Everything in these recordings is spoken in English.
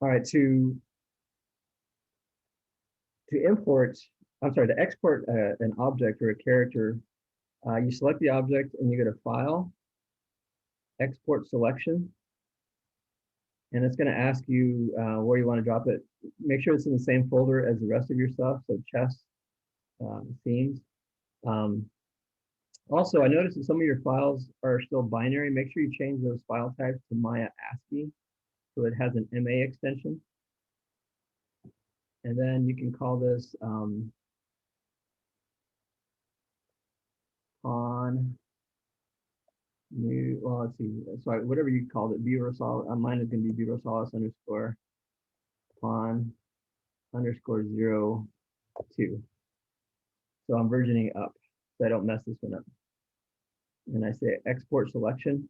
All right, to import, I'm sorry, to export an object or a character, you select the object and you go to File, Export Selection, and it's going to ask you where you want to drop it. Make sure it's in the same folder as the rest of your stuff, so chess, themes. Also, I noticed that some of your files are still binary. Make sure you change those file types to Maya ASCII so it has an MA extension. And then you can call this on new, well, let's see, sorry, whatever you called it, Burosaurus, mine is going to be Burosaurus underscore pawn underscore 02. So I'm versioning up so I don't mess this one up. And I say export selection.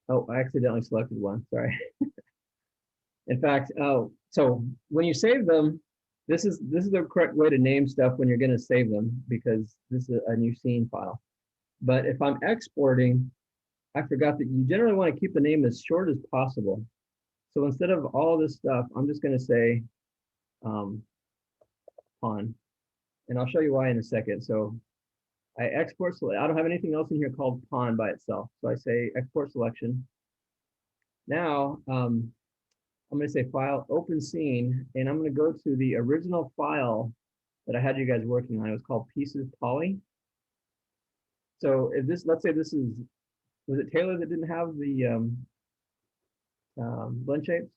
Oh, I accidentally selected one, sorry. In fact, so when you save them, this is the correct way to name stuff when you're going to save them, because this is a new scene file. But if I'm exporting, I forgot that you generally want to keep the name as short as possible. So instead of all this stuff, I'm just going to say pawn, and I'll show you why in a second. So I export, I don't have anything else in here called pawn by itself. So I say export selection. Now, I'm going to say file, open scene, and I'm going to go to the original file that I had you guys working on. It was called pieces poly. So if this, let's say this is, was it Taylor that didn't have the blend shapes?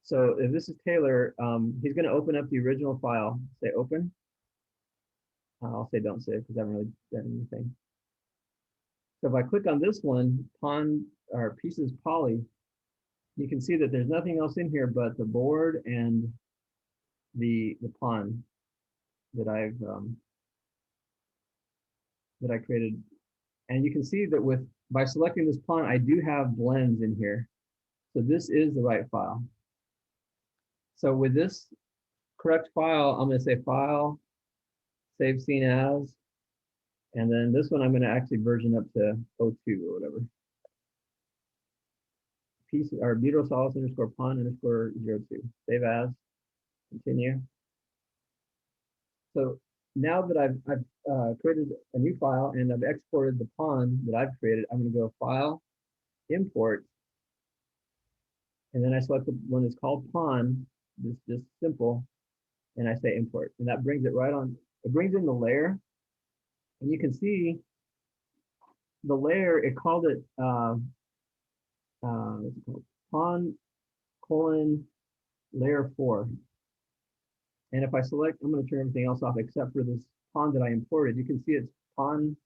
So if this is Taylor, he's going to open up the original file, say open. I'll say don't save because I haven't really done anything. So if I click on this one, pawn or pieces poly, you can see that there's nothing else in here but the board and the pawn that I created. And you can see that by selecting this pawn, I do have blends in here. So this is the right file. So with this correct file, I'm going to say file, save scene as, and then this one I'm going to actually version up to 02 or whatever. Piece or Burosaurus underscore pawn underscore 02. Save as, continue. So now that I've created a new file and I've exported the pawn that I've created, I'm going to go File, Import, and then I select the one that's called pawn. This just simple, and I say import, and that brings it right on. It brings in the layer, and you can see the layer. It called it what's it called? Pawn colon layer 4. And if I select, I'm going to turn everything else off except for this pawn that I imported. You can see it's pawn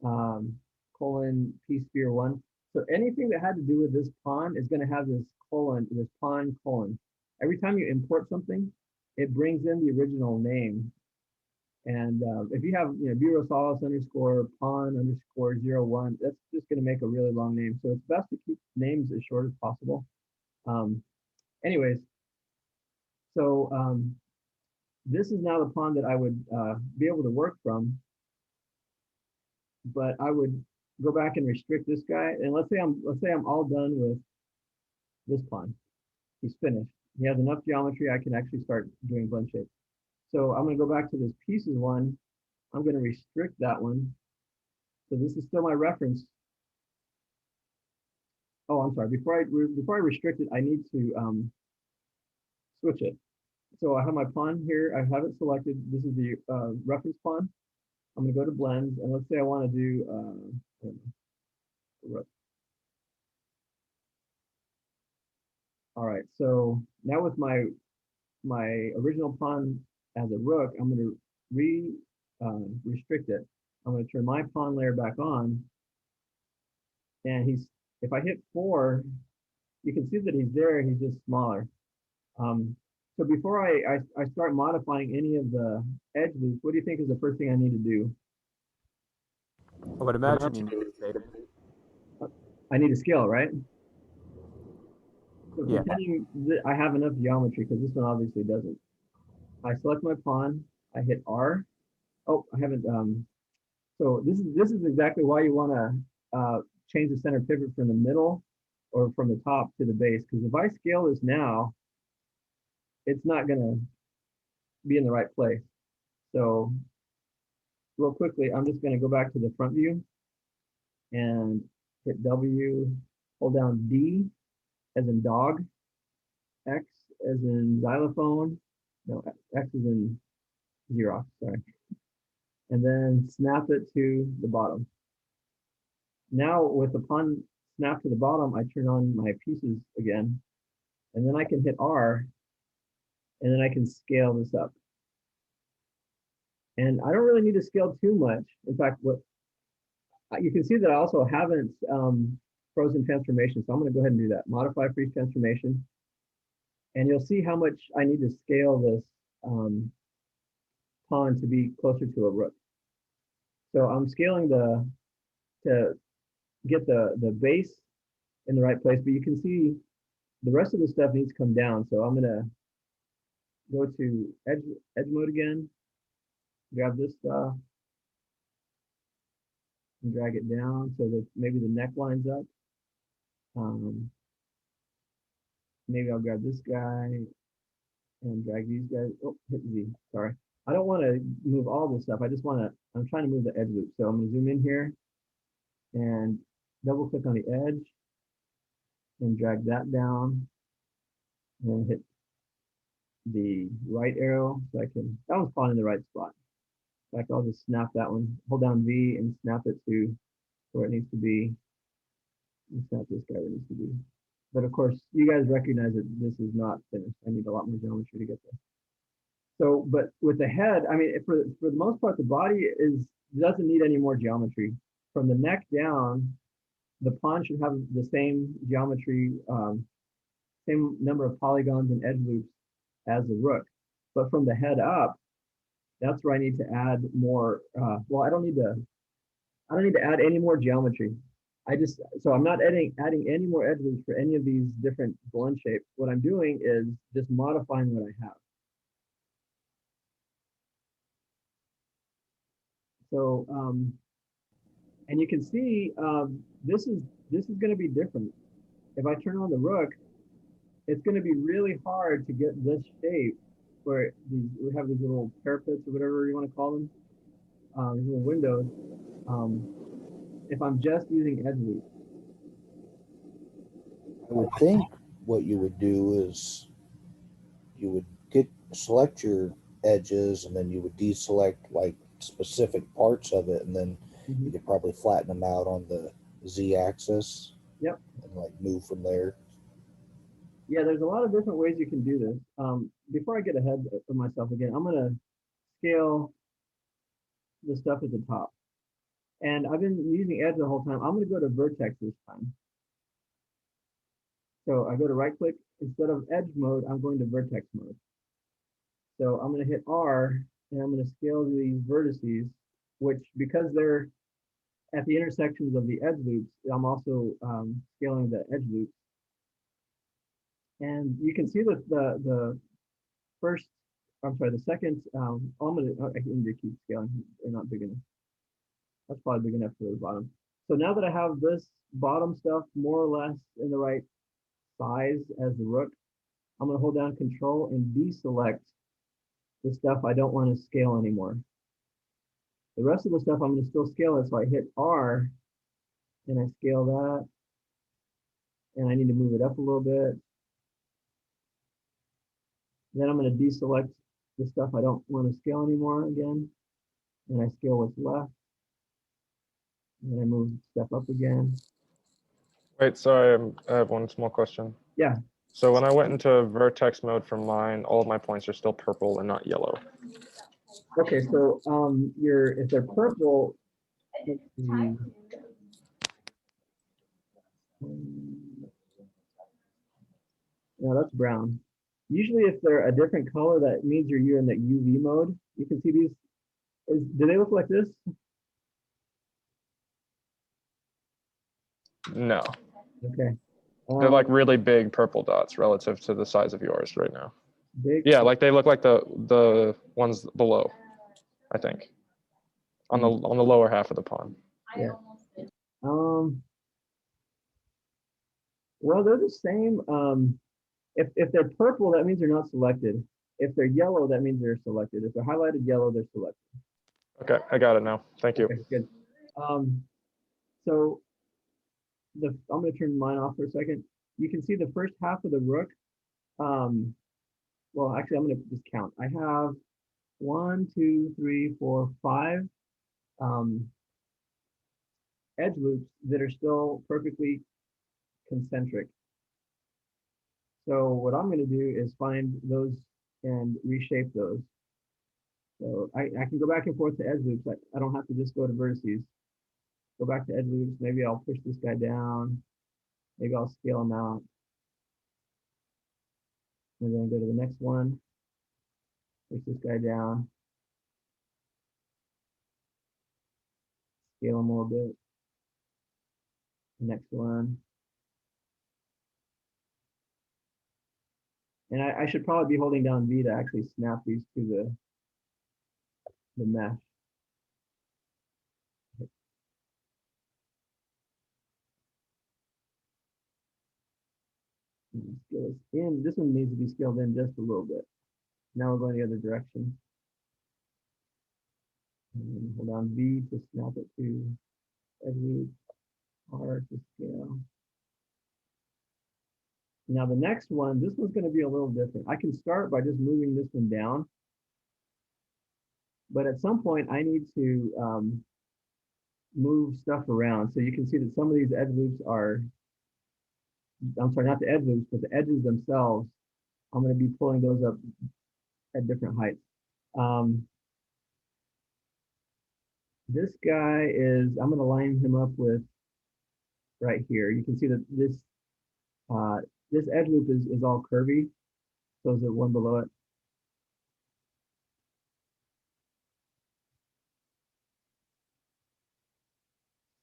colon p sphere 1. So anything that had to do with this pawn is going to have this colon, this pawn colon. Every time you import something, it brings in the original name. And if you have, Burosaurus underscore pawn underscore 01, that's just going to make a really long name. So it's best to keep names as short as possible. Anyways, so this is now the pawn that I would be able to work from, but I would go back and restrict this guy. And let's say I'm all done with this pawn. He's finished. He has enough geometry. I can actually start doing blend shapes. So I'm going to go back to this pieces one. I'm going to restrict that one. So this is still my reference. Oh, I'm sorry. Before I restrict it, I need to switch it. So I have my pawn here. I have it selected. This is the reference pawn. I'm going to go to blends, and let's say I want to do all right. So now with my original pawn as a rook, I'm going to restrict it. I'm going to turn my pawn layer back on, and if I hit 4, you can see that he's there. He's just smaller. So before I start modifying any of the edge loops, what do you think is the first thing I need to do? I would imagine you need to save it. I need to scale, right? So Yeah. pretending that I have enough geometry, because this one obviously doesn't. I select my pawn, I hit R. Oh, I haven't, so this is exactly why you want to change the center pivot from the middle or from the top to the base. Because if I scale this now, it's not going to be in the right place. So real quickly, I'm just going to go back to the front view and hit W, hold down D as in dog, X as in xylophone, no, X as in Xerox, sorry. And then snap it to the bottom. Now with the pawn snap to the bottom, I turn on my pieces again, and then I can hit R, and then I can scale this up. And I don't really need to scale too much. In fact, what you can see that I also haven't frozen transformation. So I'm going to go ahead and do that. Modify freeze transformation. And you'll see how much I need to scale this pawn to be closer to a rook. So I'm scaling to get the base in the right place, but you can see the rest of the stuff needs to come down. So I'm going to go to edge mode again, grab this stuff, and drag it down so that maybe the neck lines up. Maybe I'll grab this guy and drag these guys. Oh, hit Z, sorry. I don't want to move all this stuff. I just want to, I'm trying to move the edge loop. So I'm going to zoom in here and double click on the edge and drag that down and hit the right arrow so I can, that one's falling in the right spot. In fact, I'll just snap that one, hold down V and snap it to where it needs to be. And snap this guy where it needs to be. But of course, you guys recognize that this is not finished. I need a lot more geometry to get there. So, but with the head, I mean, for the most part, the body doesn't need any more geometry. From the neck down, the pawn should have the same geometry, same number of polygons and edge loops as the rook. But from the head up, that's where I need to add more. Well, I don't need to add any more geometry. So I'm not adding any more edge loops for any of these different blend shapes. What I'm doing is just modifying what I have. So, and you can see this is going to be different. If I turn on the rook, it's going to be really hard to get this shape where we have these little parapets or whatever you want to call them, these little windows. If I'm just using edge loops. I would think what you would do is you would select your edges and then you would deselect like specific parts of it, and then you could probably flatten them out on the Z axis. Yep. And like move from there. Yeah, there's a lot of different ways you can do this. Before I get ahead of myself again, I'm going to scale the stuff at the top. And I've been using edge the whole time. I'm going to go to vertex this time. So I go to right click. Instead of edge mode, I'm going to vertex mode. So I'm going to hit R and I'm going to scale these vertices, which because they're at the intersections of the edge loops, I'm also scaling the edge loops. And you can see that the second, I need to keep scaling. They're not big enough. That's probably big enough for the bottom. So now that I have this bottom stuff more or less in the right size as the rook, I'm going to hold down Control and deselect the stuff I don't want to scale anymore. The rest of the stuff I'm going to still scale it, so I hit R and I scale that, and I need to move it up a little bit. Then I'm going to deselect the stuff I don't want to scale anymore again, and I scale what's left. And I move stuff up again. Wait, sorry, I have one small question. Yeah. So when I went into vertex mode for mine, all of my points are still purple and not yellow. Okay, so if they're purple, no, that's brown. Usually if they're a different color, that means you're in the UV mode. You can see these, do they look like this? No. Okay. They're like really big purple dots relative to the size of yours right now. Big. Yeah, like they look like the ones below, I think. On the lower half of the pawn. Yeah. Well, they're the same. If they're purple, that means they're not selected. If they're yellow, that means they're selected. If they're highlighted yellow, they're selected. Okay, I got it now. Thank you. Okay, good. So I'm going to turn mine off for a second. You can see the first half of the rook. Well, actually, I'm going to just count. I have 1, 2, 3, 4, 5 edge loops that are still perfectly concentric. So what I'm going to do is find those and reshape those. So I can go back and forth to edge loops. I don't have to just go to vertices. Go back to edge loops. Maybe I'll push this guy down. Maybe I'll scale him out. And then go to the next one. Push this guy down. Scale him a little bit. Next one. And I should probably be holding down V to actually snap these to the mesh. Scale this in. This one needs to be scaled in just a little bit. Now we're going the other direction. And hold down V to snap it to edge loop, R to scale. Now the next one, this one's going to be a little different. I can start by just moving this one down. But at some point, I need to move stuff around. So you can see that some of these edge loops are, I'm sorry, not the edge loops, but the edges themselves, I'm going to be pulling those up at different heights. This guy is, I'm going to line him up with right here. You can see that this edge loop is all curvy. So is the one below it.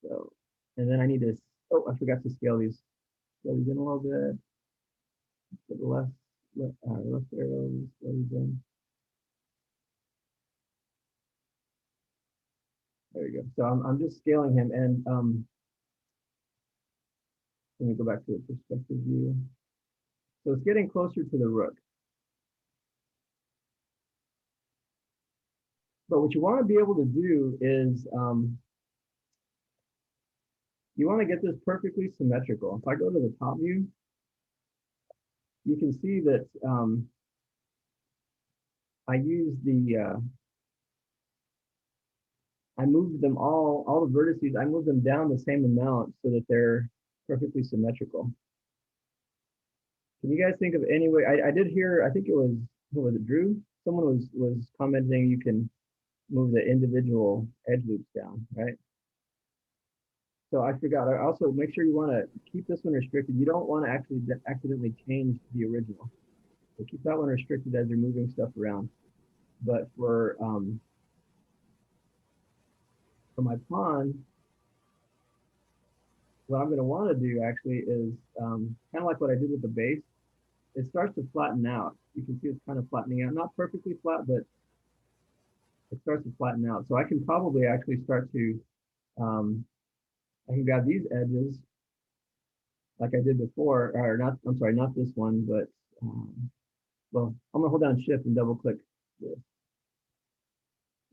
So, and then I need to, oh, I forgot to scale these. Scale these in a little bit. To the left arrow, scale these in. There you go. So I'm just scaling him, and let me go back to the perspective view. So it's getting closer to the rook. But what you want to be able to do is you want to get this perfectly symmetrical. If I go to the top view, you can see that I use I moved them all the vertices, I moved them down the same amount so that they're perfectly symmetrical. Can you guys think of any way? I did hear, I think it was, who was it, Drew? Someone was commenting you can move the individual edge loops down, right? So I forgot, I also make sure you want to keep this one restricted. You don't want to actually accidentally change the original. So keep that one restricted as you're moving stuff around. But for my pawn, what I'm going to want to do actually is kind of like what I did with the base. It starts to flatten out. You can see it's kind of flattening out. Not perfectly flat, but it starts to flatten out. So I can probably actually start to, I can grab these edges like I did before, or not, I'm sorry, not this one, but, well, I'm going to hold down shift and double click this.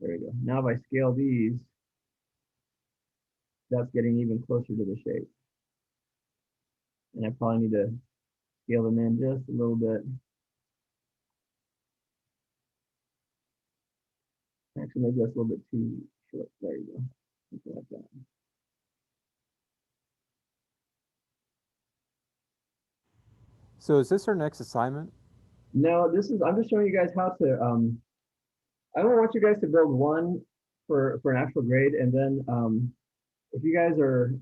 There we go. Now if I scale these, that's getting even closer to the shape. And I probably need to scale them in just a little bit. Actually, maybe that's a little bit too short. There you go. Something like that. So is this our next assignment? No, this is, I'm just showing you guys how to, I don't want you guys to build one for an actual grade. And then if you guys are,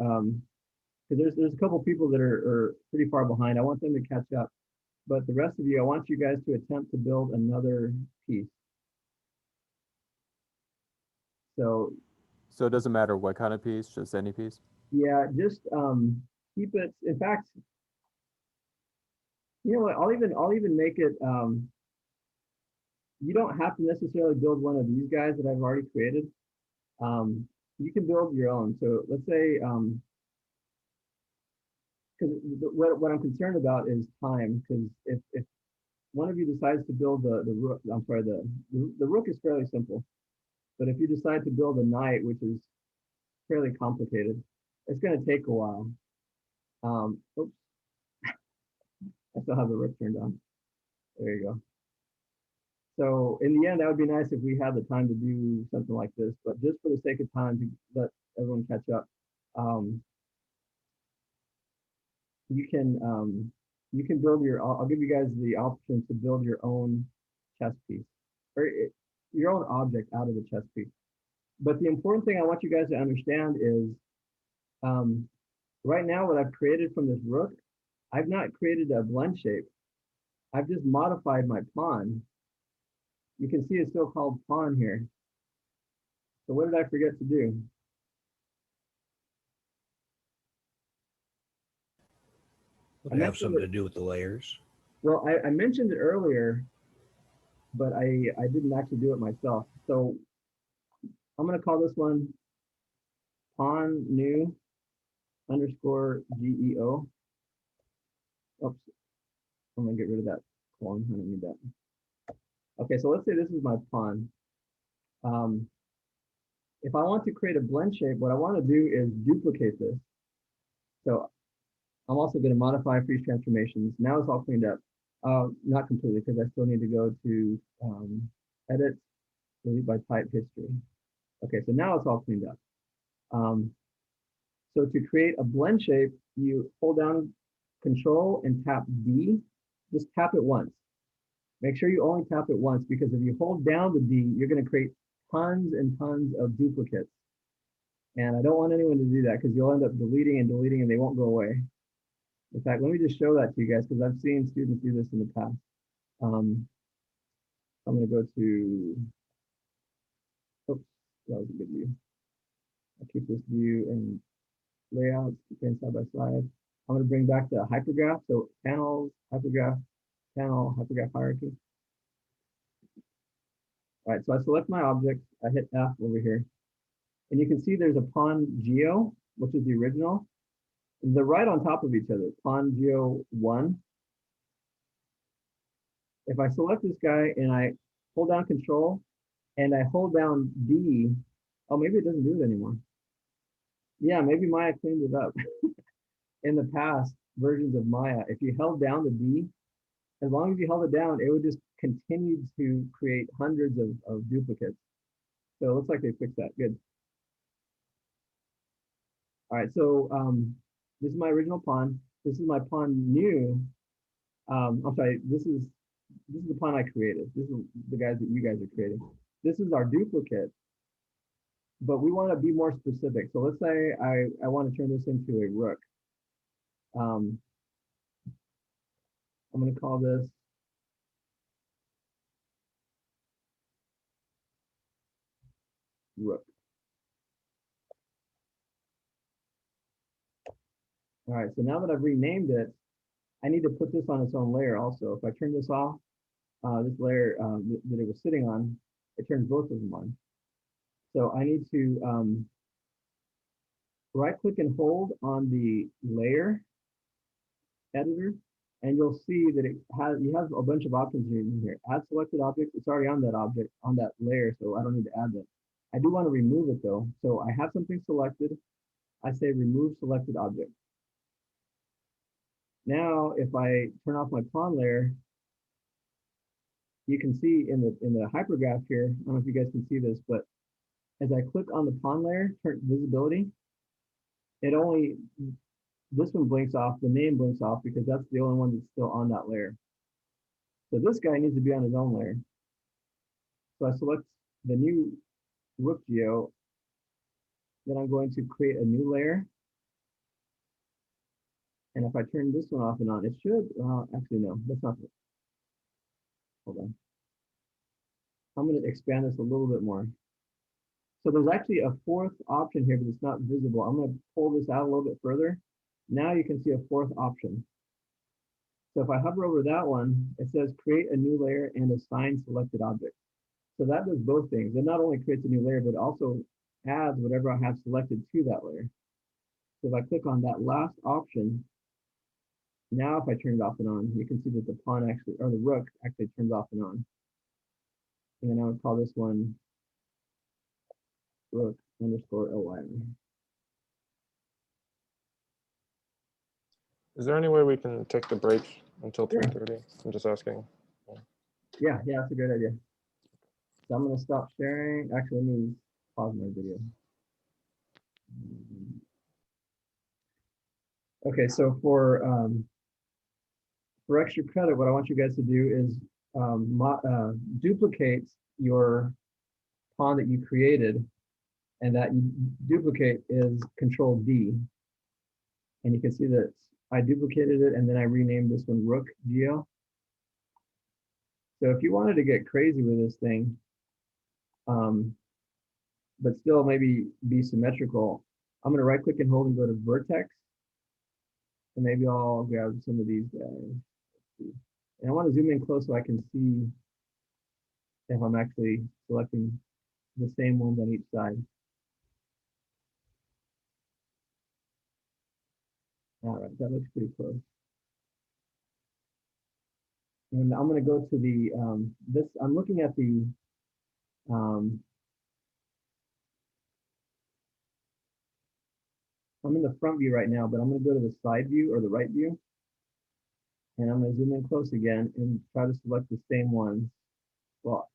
because there's a couple people that are pretty far behind, I want them to catch up. But the rest of you, I want you guys to attempt to build another piece. So it doesn't matter what kind of piece, just any piece? yeah, just keep it, in fact, you know what, I'll even make it, you don't have to necessarily build one of these guys that I've already created. You can build your own. So let's say, because what I'm concerned about is time. Because if one of you decides to build the rook, I'm sorry, the rook is fairly simple, but if you decide to build a knight, which is fairly complicated, it's going to take a while. Oops, I still have the rook turned on. There you go. So in the end, that would be nice if we had the time to do something like this, but just for the sake of time to let everyone catch up, you can build your. I'll give you guys the option to build your own chess piece or your own object out of the chess piece. But the important thing I want you guys to understand is, right now, what I've created from this rook, I've not created a blend shape. I've just modified my pawn. You can see it's still called pawn here. So what did I forget to do? Would it have something to do with the layers? Well, I mentioned it earlier, but I didn't actually do it myself. So I'm going to call this one pawn new underscore GEO. Oops, I'm going to get rid of that colon. I don't need that. Okay, so let's say this is my pawn. If I want to create a blend shape, what I want to do is duplicate this. So I'm also going to modify freeze transformations. Now it's all cleaned up. Not completely, because I still need to go to edit, delete by type history. Okay, so now it's all cleaned up. So to create a blend shape, you hold down Control and tap D. Just tap it once. Make sure you only tap it once, because if you hold down the D, you're going to create tons and tons of duplicates. And I don't want anyone to do that, because you'll end up deleting and deleting and they won't go away. In fact, let me just show that to you guys, because I've seen students do this in the past. I'm going to go to, oops, that was a good view. I'll keep this view and layout, keep side by side. I'm going to bring back the hypergraph. So panels, hypergraph, panel, hypergraph hierarchy. All right, so I select my object. I hit F over here. And you can see there's a pawn geo, which is the original. They're right on top of each other, pawn geo 1. If I select this guy and I hold down Control and I hold down D, oh, maybe it doesn't do it anymore. Yeah, maybe Maya cleaned it up. In the past versions of Maya, if you held down the D, as long as you held it down, it would just continue to create hundreds of duplicates. So it looks like they fixed that. Good. All right, so this is my original pawn. This is my pawn new. I'm sorry, this is the pawn I created. This is the guys that you guys are creating. This is our duplicate, but we want to be more specific. So let's say I want to turn this into a rook. I'm going to call this rook. All right, so now that I've renamed it, I need to put this on its own layer also. If I turn this off, this layer that it was sitting on, it turns both of them on. So I need to right-click and hold on the layer editor, and you'll see that you have a bunch of options in here. Add selected objects. It's already on that object, on that layer, so I don't need to add that. I do want to remove it though. So I have something selected. I say remove selected object. Now, if I turn off my pawn layer, you can see in the hypergraph here, I don't know if you guys can see this, but as I click on the pawn layer, turn visibility, this one blinks off, the name blinks off because that's the only one that's still on that layer. So this guy needs to be on his own layer. So I select the new rook geo, then I'm going to create a new layer. And if I turn this one off and on, it should, actually no, that's not it. Hold on. I'm going to expand this a little bit more. So there's actually a fourth option here, but it's not visible. I'm going to pull this out a little bit further. Now you can see a fourth option. So if I hover over that one, it says create a new layer and assign selected object. So that does both things. It not only creates a new layer, but also adds whatever I have selected to that layer. So if I click on that last option, Now, if I turn it off and on, you can see that the pawn actually, or the rook actually turns off and on. And then I would call this one rook underscore OY. Is there any way we can take the break until Yeah. 3:30? I'm just asking. Yeah, that's a great idea. So I'm gonna stop sharing. Actually, let me pause my video. Okay, so for extra credit, what I want you guys to do is duplicate your pawn that you created, and that you duplicate is Control D. And you can see that I duplicated it, and then I renamed this one Rook Geo. So if you wanted to get crazy with this thing, but still maybe be symmetrical, I'm going to right click and hold and go to vertex. And maybe I'll grab some of these guys. And I want to zoom in close so I can see if I'm actually selecting the same ones on each side. All right, that looks pretty close. And I'm going to go to the, I'm looking at the, I'm in the front view right now, but I'm going to go to the side view or the right view. And I'm going to zoom in close again and try to select the same ones. Well,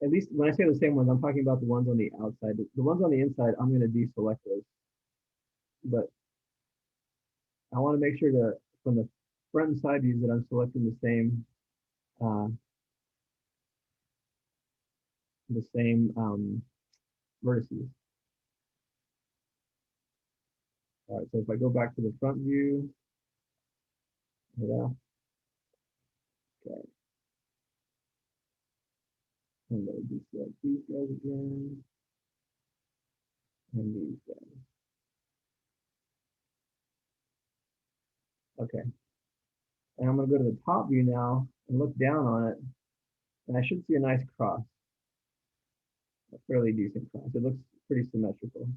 at least when I say the same ones, I'm talking about the ones on the outside. The ones on the inside, I'm going to deselect those. But I want to make sure that from the front and side views that I'm selecting the same vertices. All right, so if I go back to the front view, yeah, okay. I'm going to deselect these guys again, and these guys. Okay, and I'm going to go to the top view now and look down on it, and I should see a nice cross, a fairly decent cross. It looks pretty symmetrical.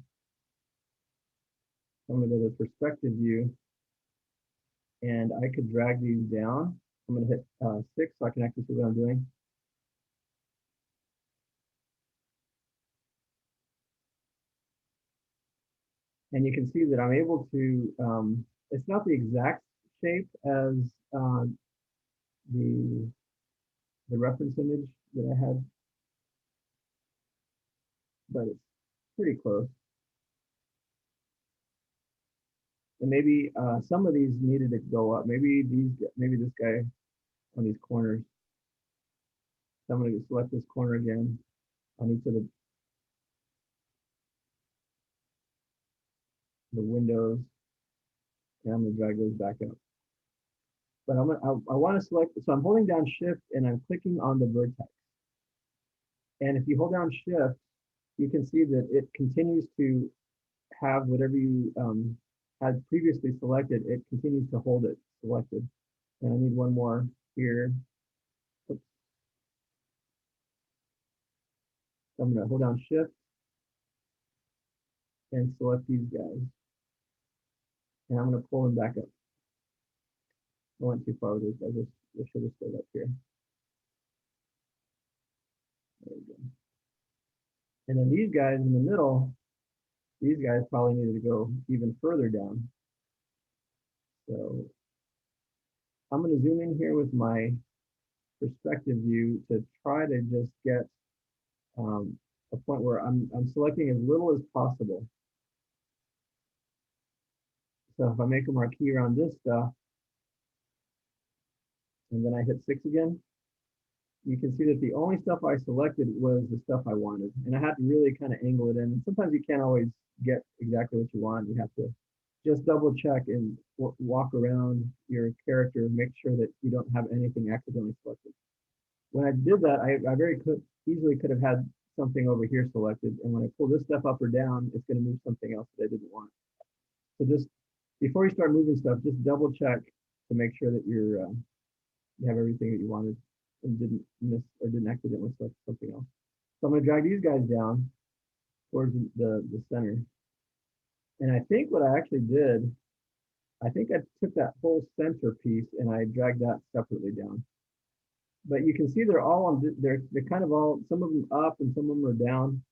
I'm going to go to the perspective view, and I could drag these down. I'm going to hit 6 so I can actually see what I'm doing. And you can see that I'm able to, it's not the exact shape as the reference image that I had, but it's pretty close. And maybe some of these needed to go up. Maybe this guy on these corners. So I'm going to select this corner again on each of the windows, and I'm going to drag those back up. But I want to select, so I'm holding down Shift and I'm clicking on the vertex. And if you hold down Shift, you can see that it continues to have whatever you had previously selected, it continues to hold it selected. And I need one more here. Oops. So I'm going to hold down Shift and select these guys. And I'm going to pull them back up. I went too far with this. I should have stayed up here. There we go. And then these guys in the middle, these guys probably needed to go even further down. So I'm going to zoom in here with my perspective view to try to just get a point where I'm selecting as little as possible. So if I make a marquee around this stuff, and then I hit 6 again, you can see that the only stuff I selected was the stuff I wanted. And I had to really kind of angle it in. And sometimes you can't always get exactly what you want. You have to just double check and walk around your character and make sure that you don't have anything accidentally selected. When I did that, I very easily could have had something over here selected. And when I pull this stuff up or down, it's going to move something else that I didn't want. So just before you start moving stuff, just double check to make sure that you have everything that you wanted and didn't miss or didn't accidentally select something else. So I'm going to drag these guys down towards the center. And I think what I actually did I think I took that whole center piece and I dragged that separately down. But you can see they're all on, they're kind of all, some of them up and some of them are down.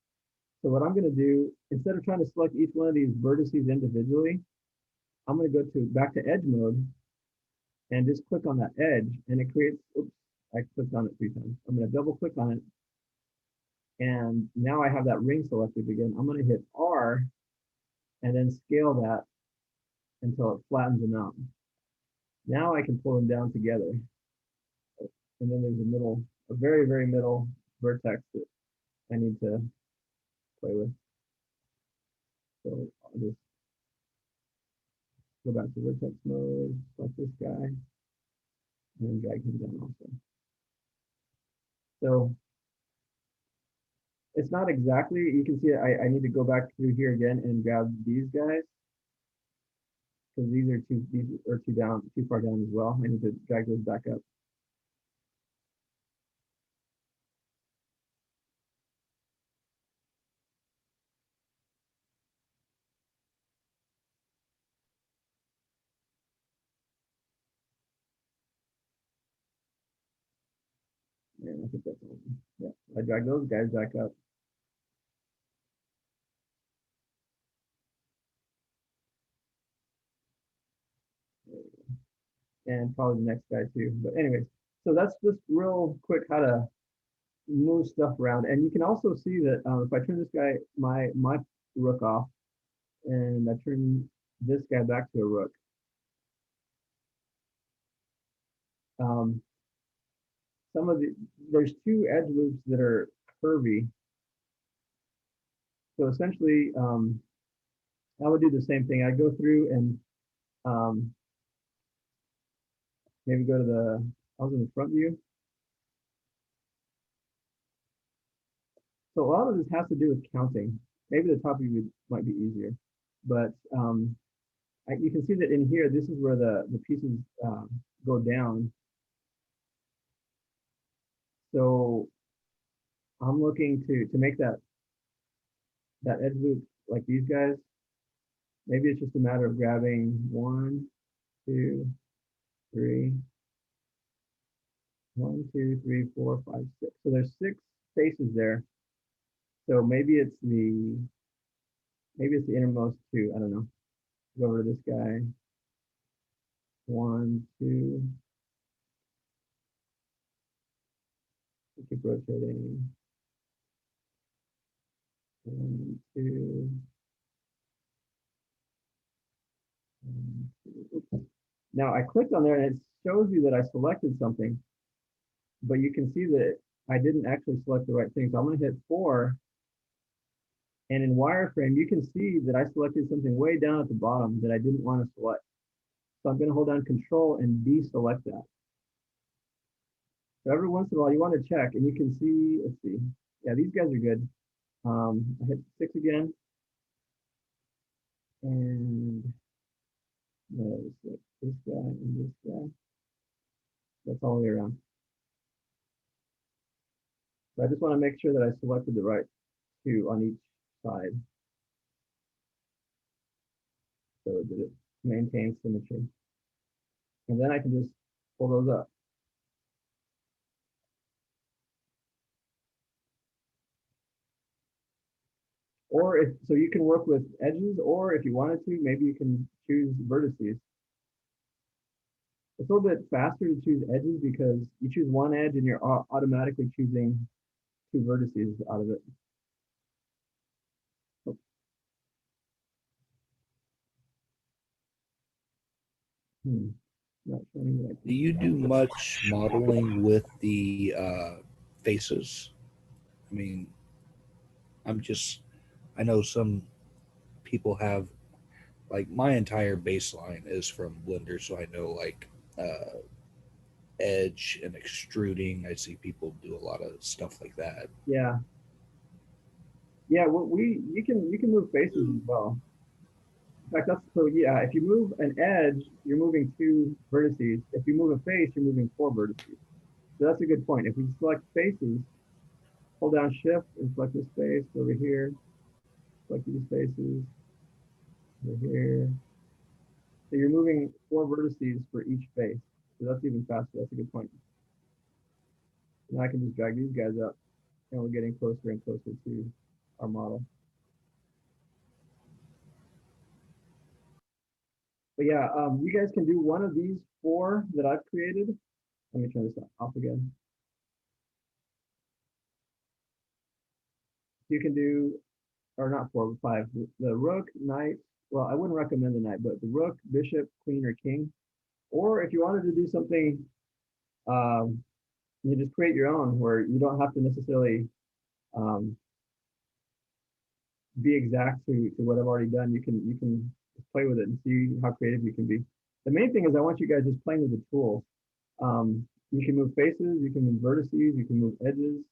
So what I'm going to do, instead of trying to select each one of these vertices individually, I'm going to go to back to edge mode and just click on that edge and it creates, oops, I clicked on it 3 times. I'm going to double click on it. And now I have that ring selected again. I'm going to hit R and then scale that until it flattens them out. Now I can pull them down together. And then there's a middle, a very, very middle vertex that I need to play with. So I'll just go back to vertex mode, select this guy, and then drag him down also. So it's not exactly, you can see I need to go back through here again and grab these guys. Because these are too far down as well. I need to drag those back up. And I think that's all. Yeah, I drag those guys back up. And probably the next guy too. But anyways, so that's just real quick how to move stuff around. And you can also see that if I turn this guy, my rook off, and I turn this guy back to a rook, some of there's 2 edge loops that are curvy. So essentially, I would do the same thing. I go through and maybe go to I was in the front view. So a lot of this has to do with counting. Maybe the top view might be easier, but you can see that in here, this is where the pieces go down. So I'm looking to make that edge loop like these guys. Maybe it's just a matter of grabbing 1, 2, 3, 1, 2, 3, 4, 5, 6. So there's 6 faces there. So maybe it's the innermost 2. I don't know. Go over to this guy. 1, 2. Keep rotating. 1, 2. 1, 2. Oops. Now I clicked on there and it shows you that I selected something, but you can see that I didn't actually select the right thing. So I'm going to hit 4. And in wireframe, you can see that I selected something way down at the bottom that I didn't want to select. So I'm going to hold down Control and deselect that. So every once in a while, you want to check, and you can see, let's see. Yeah, these guys are good. I hit 6 again. And this guy and this guy. That's all the way around. So I just want to make sure that I selected the right 2 on each side. So that it maintains symmetry. And then I can just pull those up. Or so you can work with edges, or if you wanted to, maybe you can choose vertices. It's a little bit faster to choose edges because you choose one edge and you're automatically choosing 2 vertices out of it. Oh. Not showing that. Do you do much modeling with the faces? I mean, I know some people have, like, my entire baseline is from Blender, so I know, like, edge and extruding. I see people do a lot of stuff like that. Yeah. Yeah, well, you can move faces as well. In fact, so yeah, if you move an edge, you're moving 2 vertices. If you move a face, you're moving 4 vertices. So that's a good point. If we select faces, hold down Shift and select this face over here. Select these faces over here. So you're moving 4 vertices for each face. So that's even faster. That's a good point. Now I can just drag these guys up, and we're getting closer and closer to our model. But yeah, you guys can do one of these 4 that I've created. Let me turn this off again. You can do, or not 4, but 5. The rook, knight. Well, I wouldn't recommend the knight, but the rook, bishop, queen, or king. Or if you wanted to do something, you just create your own where you don't have to necessarily be exact to what I've already done. You can just play with it and see how creative you can be. The main thing is I want you guys just playing with the tools. You can move faces, you can move vertices, you can move edges.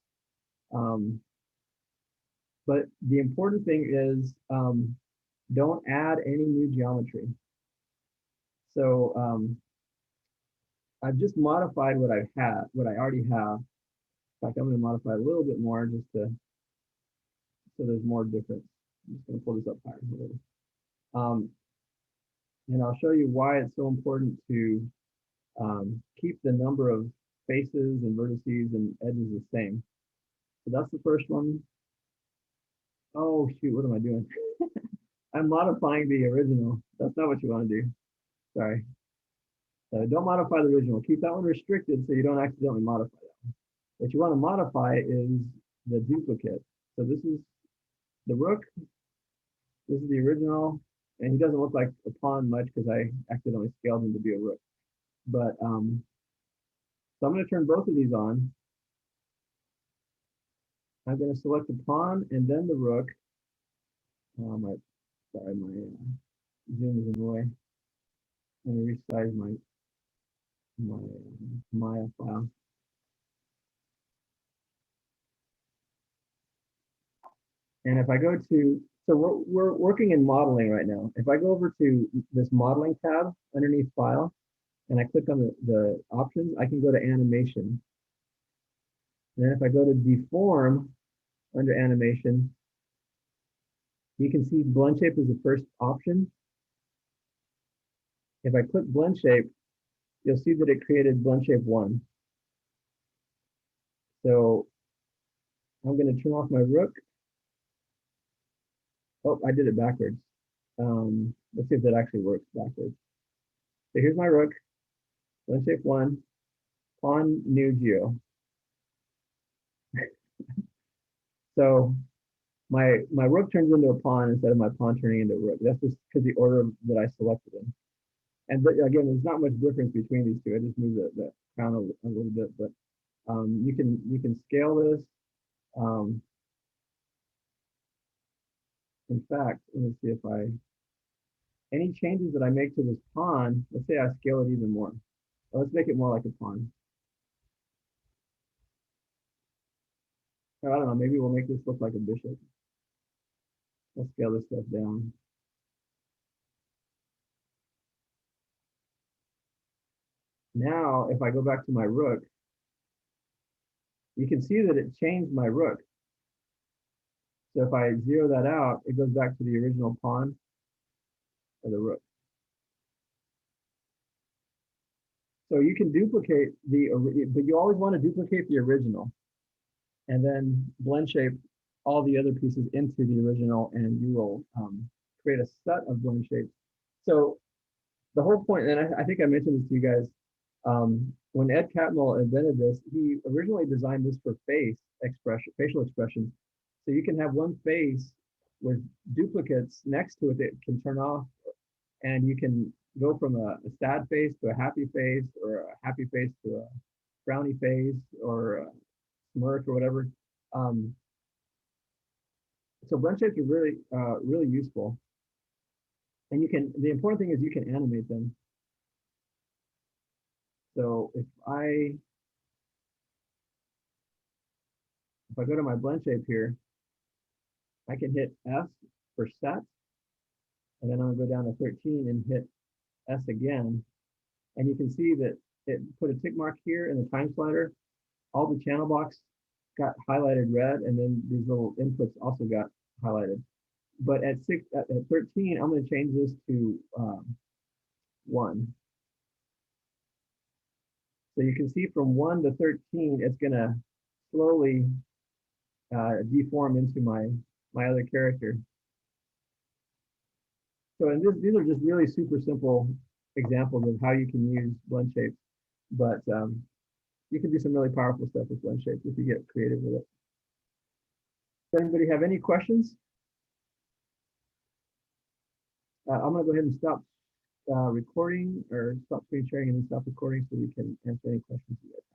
But the important thing is don't add any new geometry. So I've just modified what I've had, what I already have. In fact, I'm going to modify a little bit more just to so there's more difference. I'm just going to pull this up higher a little. And I'll show you why it's so important to keep the number of faces and vertices and edges the same. So that's the first one. Oh shoot, what am I doing? I'm modifying the original. That's not what you want to do. Sorry. So don't modify the original. Keep that one restricted so you don't accidentally modify that one. What you want to modify is the duplicate. So this is the rook. This is the original. And he doesn't look like a pawn much because I accidentally scaled him to be a rook. But so I'm going to turn both of these on. I'm going to select the pawn and then the rook. Sorry, my zoom is in the way. Let me resize my Maya file. And if I go to, so we're working in modeling right now. If I go over to this modeling tab underneath file, and I click on the options, I can go to animation. And then if I go to deform under animation, you can see blend shape is the first option. If I click blend shape, you'll see that it created blend shape 1. So I'm going to turn off my rook. Oh, I did it backwards. Let's see if that actually works backwards. So here's my rook, blend shape 1, pawn new geo. So my rook turns into a pawn instead of my pawn turning into a rook. That's just because the order that I selected in. And again, there's not much difference between these two. I just moved the crown a little bit, but you can scale this. In fact, let me see if any changes that I make to this pawn, let's say I scale it even more. Let's make it more like a pawn. Or I don't know, maybe we'll make this look like a bishop. Let's scale this stuff down. Now, if I go back to my rook, you can see that it changed my rook. So if I zero that out, it goes back to the original pawn of the rook. So you can duplicate but you always want to duplicate the original and then blend shape all the other pieces into the original, and you will create a set of blend shapes. So the whole point, and I think I mentioned this to you guys, when Ed Catmull invented this, he originally designed this for facial expressions. So you can have one face with duplicates next to it that can turn off, and you can go from a sad face to a happy face, or a happy face to a frowny face, or a smirk, or whatever. So blend shapes are really, really useful. And the important thing is you can animate them. So if I go to my blend shape here, I can hit S for set, and then I'm gonna go down to 13 and hit S again. And you can see that it put a tick mark here in the time slider. All the channel box got highlighted red, and then these little inputs also got highlighted. But at 13, I'm going to change this to 1. So you can see from 1 to 13, it's going to slowly deform into my other character. So these are just really super simple examples of how you can use blend shapes, but you can do some really powerful stuff with blend shapes if you get creative with it. Does anybody have any questions? I'm going to go ahead and stop recording or stop screen sharing and then stop recording so we can answer any questions you guys have.